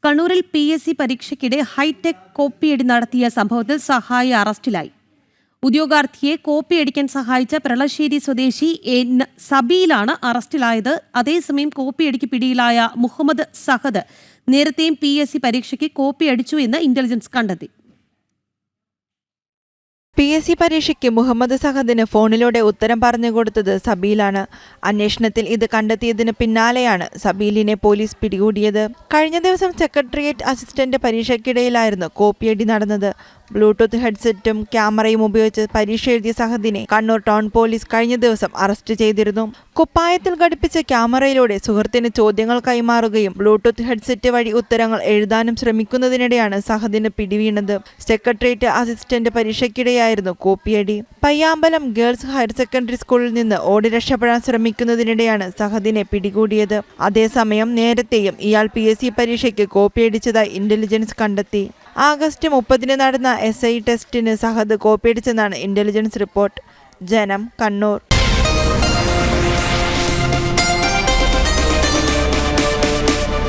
കണ്ണൂരിൽ PSC പരീക്ഷയ്ക്കിടെ hi tech കോപ്പിയടി നടത്തിയ സംഭവത്തിൽ സഹായി അറസ്റ്റിലായി. ഉദ്യോഗാർത്ഥിയെ കോപ്പിയടിക്കാൻ സഹായിച്ച പ്രളശ്ശേരി സ്വദേശി സബീലാണ് അറസ്റ്റിലായത്. അതേസമയം കോപ്പിയടിക്ക് പിടിയിലായ മുഹമ്മദ് സഹദ് നേരത്തെയും PSC പരീക്ഷയ്ക്ക് കോപ്പിയടിച്ചു എന്ന് ഇന്റലിജൻസ് കണ്ടെത്തി. PSC പരീക്ഷയ്ക്ക് മുഹമ്മദ് സഹദിന് ഫോണിലൂടെ ഉത്തരം പറഞ്ഞുകൊടുത്തത് സബീലാണ്. അന്വേഷണത്തിൽ ഇത് കണ്ടെത്തിയതിന് പിന്നാലെയാണ് സബീലിനെ പോലീസ് പിടികൂടിയത്. കഴിഞ്ഞ ദിവസം സെക്രട്ടേറിയറ്റ് അസിസ്റ്റന്റ് പരീക്ഷയ്ക്കിടയിലായിരുന്നു കോപ്പിയടി നടന്നത്. ബ്ലൂടൂത്ത് ഹെഡ്സെറ്റും ക്യാമറയും ഉപയോഗിച്ച് പരീക്ഷ എഴുതിയ സഹദിനെ കണ്ണൂർ ടൗൺ പോലീസ് കഴിഞ്ഞ ദിവസം അറസ്റ്റ് ചെയ്തിരുന്നു. കുപ്പായത്തിൽ ഘടിപ്പിച്ച ക്യാമറയിലൂടെ സുഹൃത്തിന് ചോദ്യങ്ങൾ കൈമാറുകയും ബ്ലൂടൂത്ത് ഹെഡ്സെറ്റ് വഴി ഉത്തരങ്ങൾ എഴുതാനും ശ്രമിക്കുന്നതിനിടെയാണ് സഹദിന് പിടിവീണത്. സെക്രട്ടേറിയറ്റ് അസിസ്റ്റന്റ് പരീക്ഷയ്ക്കിടെയായിരുന്നു കോപ്പിയടി. പയ്യാമ്പലം ഗേൾസ് ഹയർ സെക്കൻഡറി സ്കൂളിൽ നിന്ന് ഓടി രക്ഷപ്പെടാൻ ശ്രമിക്കുന്നതിനിടെയാണ് സഹദിനെ പിടികൂടിയത്. അതേസമയം നേരത്തെയും ഇയാൾ PSC പരീക്ഷയ്ക്ക് കോപ്പിയടിച്ചതായി ഇന്റലിജൻസ് കണ്ടെത്തി. ആഗസ്റ്റ് 30 നടന്ന SI ടെസ്റ്റിന് സഹദ് കോപ്പിയടിച്ചെന്നാണ് ഇന്റലിജൻസ് റിപ്പോർട്ട്. ജനം, കണ്ണൂർ.